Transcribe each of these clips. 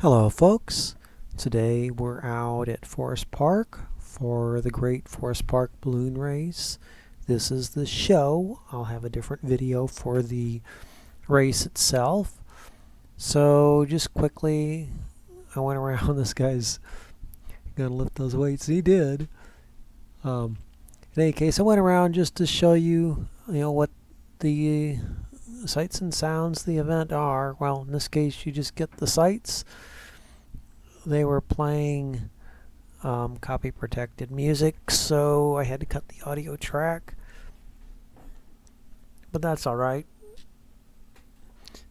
Hello folks, today we're out at Forest Park for the Great Forest Park Balloon Race. This is the show. I'll have a different video for the race itself. So just quickly, I went around. This guy's gonna lift those weights. He did. In any case, I went around just to show you, what the sights and sounds of the event are. Well, in this case, you just get the sights. They were playing copy protected music, so I had to cut the audio track, but that's alright.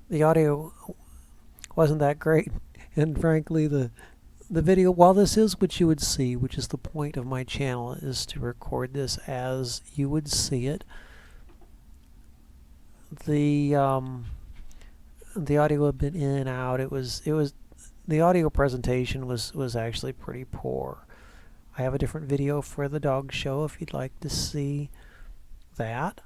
The audio wasn't that great, and frankly the video, while this is what you would see, which is the point of my channel, is to record this as you would see it, the audio had been in and out. It was the audio presentation was actually pretty poor. I have a different video for the dog show if you'd like to see that.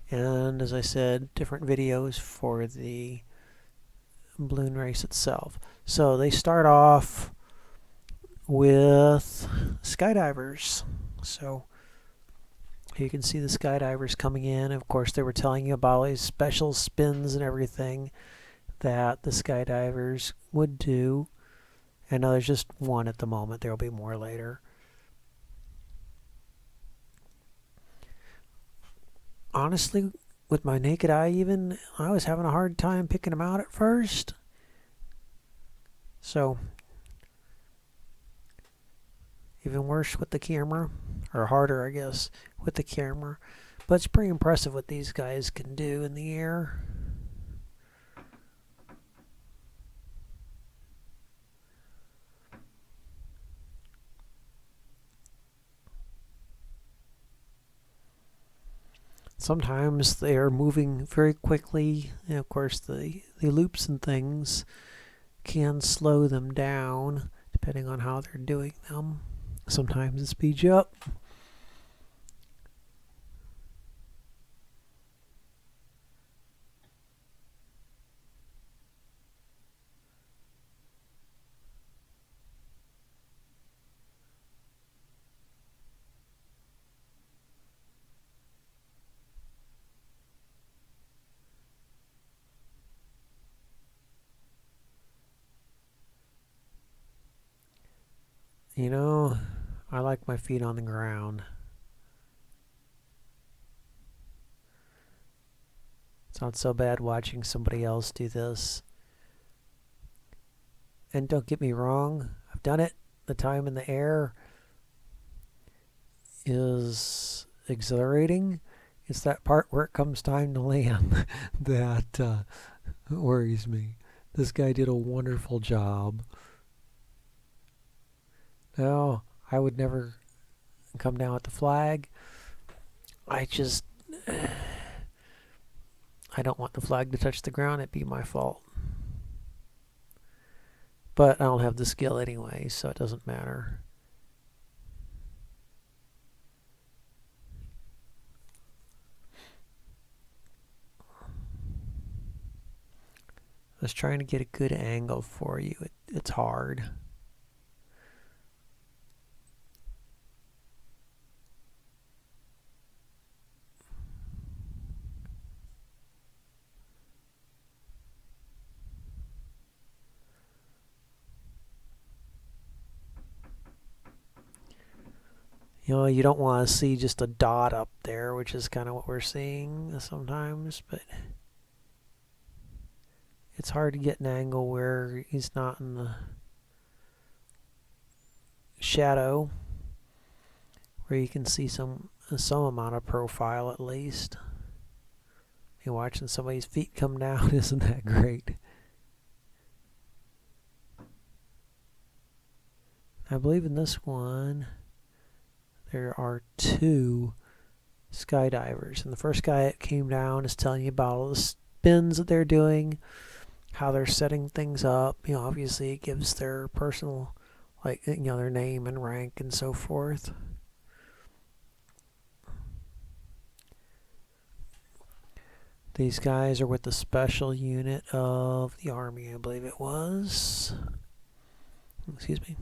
And as I said, different videos for the balloon race itself. So they start off with skydivers. So you can see the skydivers coming in. Of course, they were telling you about all these special spins and everything that the skydivers would do. And now there's just one at the moment. There will be more later. Honestly, with my naked eye even, I was having a hard time picking them out at first. So, even worse with the camera, or harder I guess, with the camera. But it's pretty impressive what these guys can do in the air. Sometimes they are moving very quickly, and of course the loops and things can slow them down depending on how they're doing them. Sometimes it speeds you up. You know, I like my feet on the ground. It's not so bad watching somebody else do this. And don't get me wrong, I've done it. The time in the air is exhilarating. It's that part where it comes time to land that worries me. This guy did a wonderful job. Now, I would never come down with the flag. I don't want the flag to touch the ground. It'd be my fault. But I don't have the skill anyway, so it doesn't matter. I was trying to get a good angle for you. It's hard. You don't want to see just a dot up there, which is kind of what we're seeing sometimes, but it's hard to get an angle where he's not in the shadow, where you can see some amount of profile at least. You're watching somebody's feet come down. Isn't that great? I believe in this one there are two skydivers, and the first guy that came down is telling you about all the spins that they're doing, how they're setting things up. Obviously it gives their personal, their name and rank and so forth. These guys are with the special unit of the Army, I believe it was. Excuse me.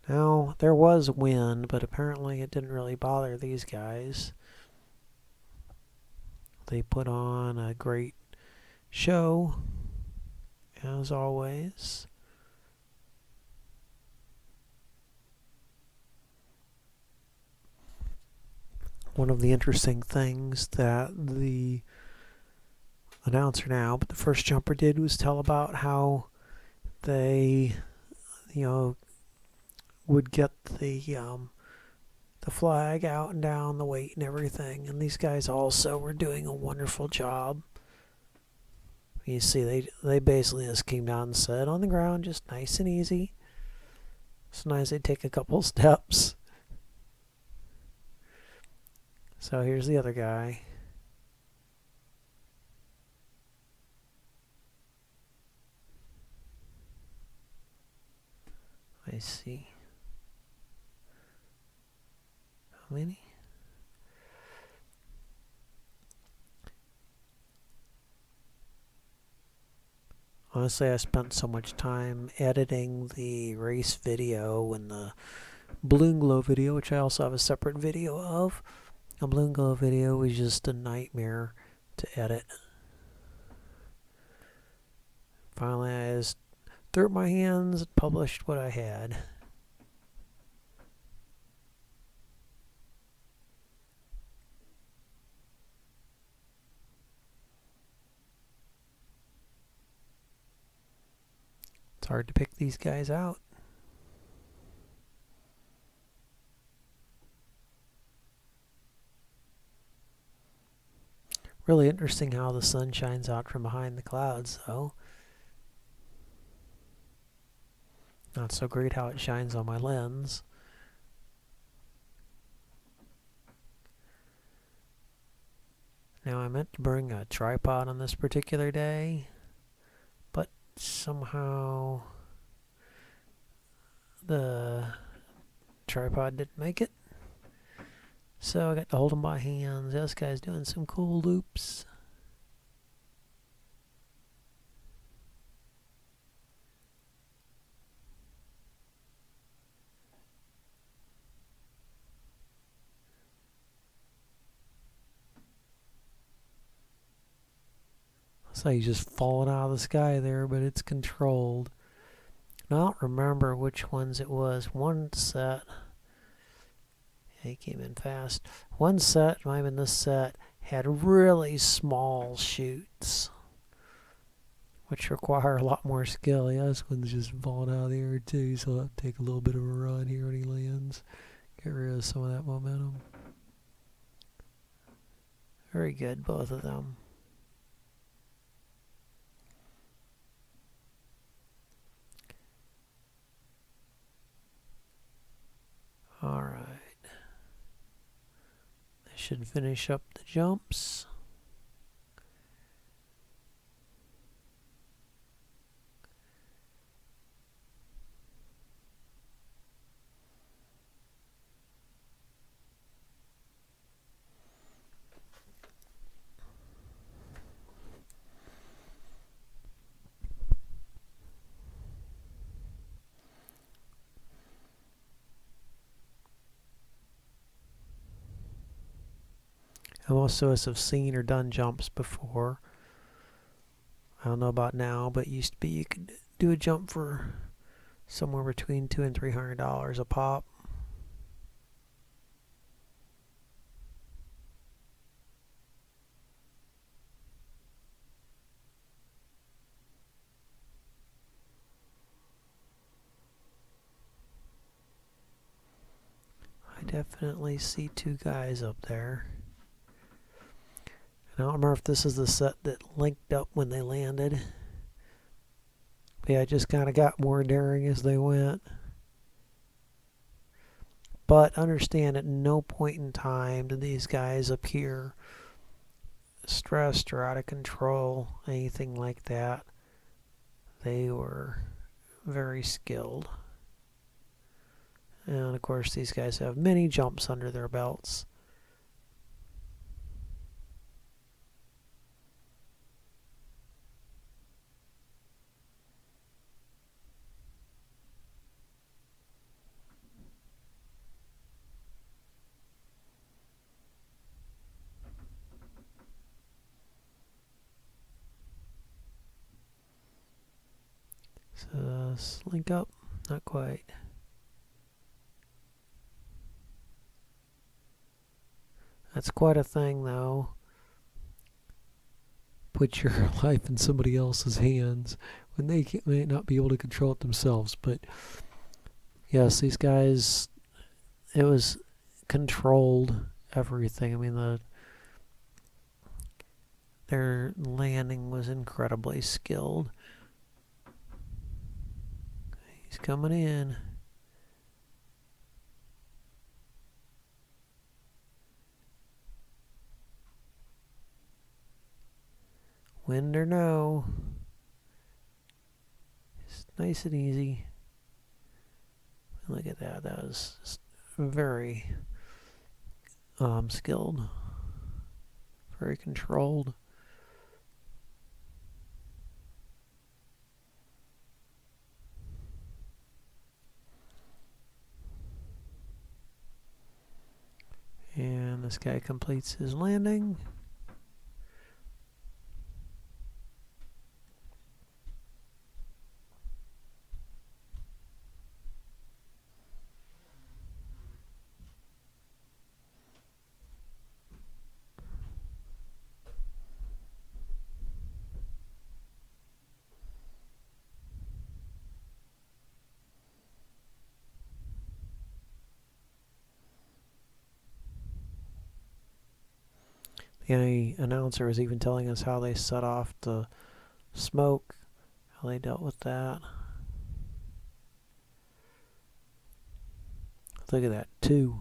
Now, there was wind, but apparently it didn't really bother these guys. They put on a great show, as always. One of the interesting things that the announcer now, but the first jumper did, was tell about how they, would get the flag out and down, the weight and everything. And these guys also were doing a wonderful job. You see, they basically just came down and said on the ground, just nice and easy. Sometimes they'd take a couple steps. So here's the other guy. I see. How many? Honestly, I spent so much time editing the race video and the balloon glow video, which I also have a separate video of. A balloon glow video was just a nightmare to edit. Finally, I just threw up my hands and published what I had. It's hard to pick these guys out. Really interesting how the sun shines out from behind the clouds, though. Not so great how it shines on my lens. Now, I meant to bring a tripod on this particular day, but somehow the tripod didn't make it. So I got to hold him by hands. This guy's doing some cool loops. So he's just falling out of the sky there, but it's controlled. And I don't remember which ones it was. One set, he came in fast. One set, might have been this set, had really small chutes, which require a lot more skill. Yeah, this one's just falling out of the air too, so I'll have to take a little bit of a run here when he lands. Get rid of some of that momentum. Very good, both of them. Alright. I should finish up the jumps. Most of us have seen or done jumps before. I don't know about now, but it used to be you could do a jump for somewhere between $200 and $300 a pop. I definitely see two guys up there. And I don't remember if this is the set that linked up when they landed. But yeah, just kind of got more daring as they went. But understand, at no point in time did these guys appear stressed or out of control, anything like that. They were very skilled. And of course, these guys have many jumps under their belts. So, slink up, not quite. That's quite a thing, though. Put your life in somebody else's hands when they may not be able to control it themselves. But yes, these guys, it was controlled everything. I mean, their landing was incredibly skilled. He's coming in. Wind or no. It's nice and easy. Look at that. That was very skilled. Very controlled. And this guy completes his landing. The announcer was even telling us how they set off the smoke, how they dealt with that. Look at that, 2.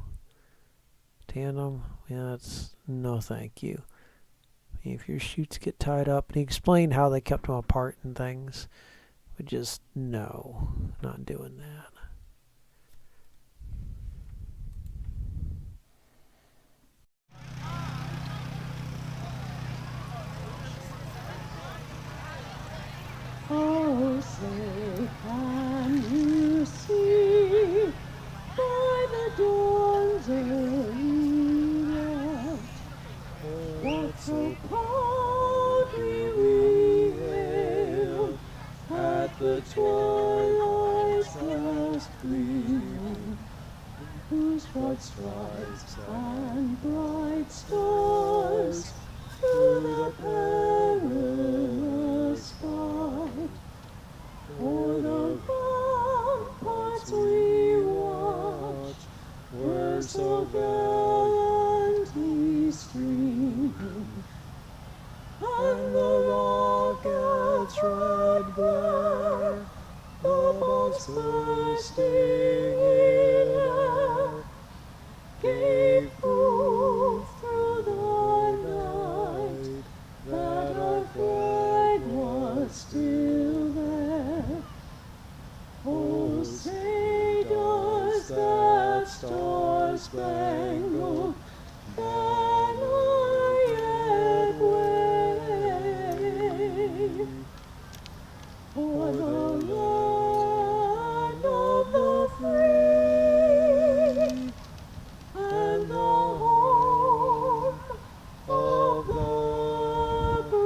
Tandem, yeah, that's no thank you. If your chutes get tied up, and he explained how they kept them apart and things, but just no, not doing that. Oh, say, can you see by the dawn's early light what so proudly we hailed at the twilight's last gleam, whose broad stripes and bright stars through the perilous fight o'er the ramparts we watch were so gallantly streaming, and the rocket's red glare, the bombs bursting in air, gave proof through the night that our flag was still there. Oh, say does that star-spangled banner yet wave o'er the land of the free and the home of the brave.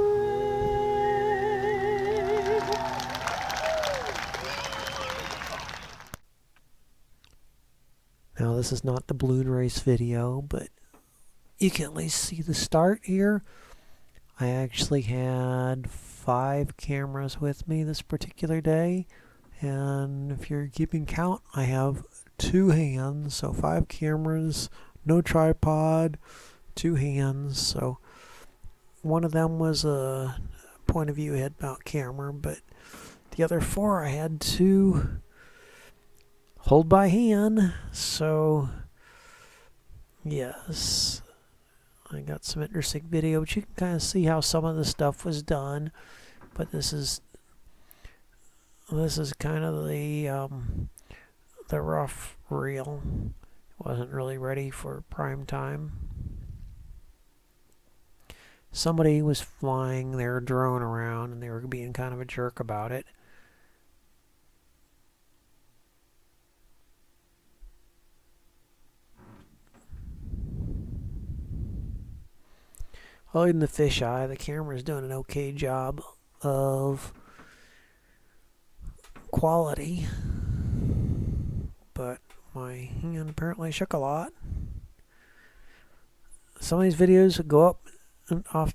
Now, this is not the balloon race video, but you can at least see the start here. I actually had 5 cameras with me this particular day, and if you're keeping count, I have 2 hands, so 5 cameras, no tripod, 2 hands. So one of them was a point of view head mount camera, but the other 4 I had to hold by hand. So, yes, I got some interesting video, but you can kind of see how some of the stuff was done. But this is kind of the rough reel. Wasn't really ready for prime time. Somebody was flying their drone around and they were being kind of a jerk about it. Other than the fisheye, the camera's doing an okay job of quality, but my hand apparently shook a lot. Some of these videos would go up and off,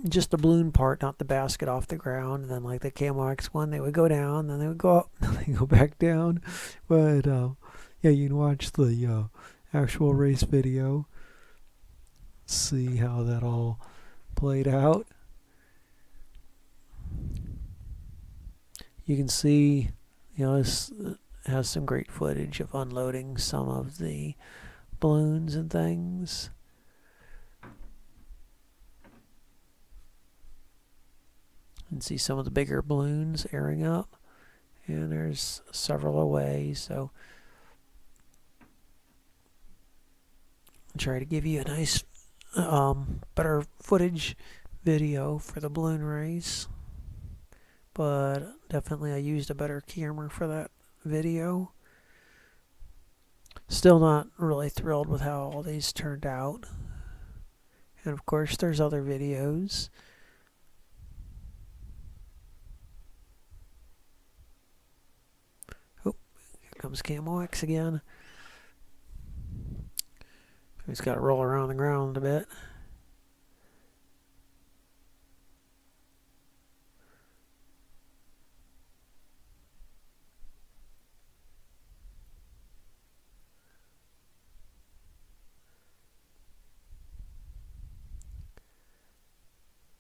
just the balloon part, not the basket, off the ground. And then like the Camo X one, they would go down, then they would go up, then they go back down. But yeah, you can watch the actual race video, see how that all played out. You can see, this has some great footage of unloading some of the balloons and things. And see some of the bigger balloons airing up, and there's several away. So I'll try to give you a nice better footage video for the balloon race, but definitely I used a better camera for that video. Still not really thrilled with how all these turned out, and of course there's other videos. Comes Camo X again. He's got to roll around the ground a bit.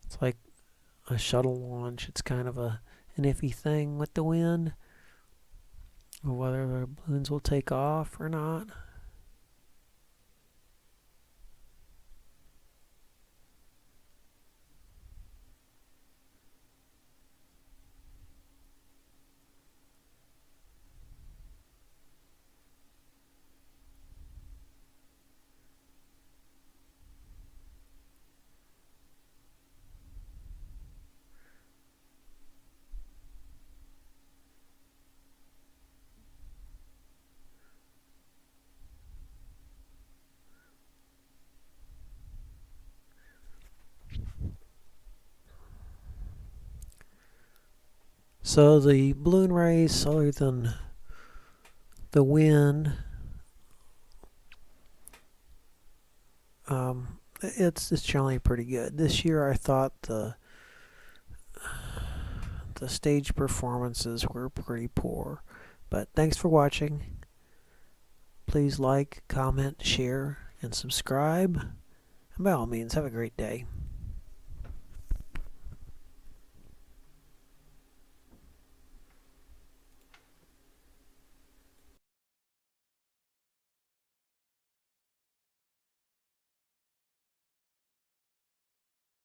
It's like a shuttle launch. It's kind of an iffy thing with the wind, or whether the balloons will take off or not. So the balloon race, other than the wind, it's generally pretty good. This year I thought the stage performances were pretty poor. But thanks for watching. Please like, comment, share, and subscribe. And by all means, have a great day.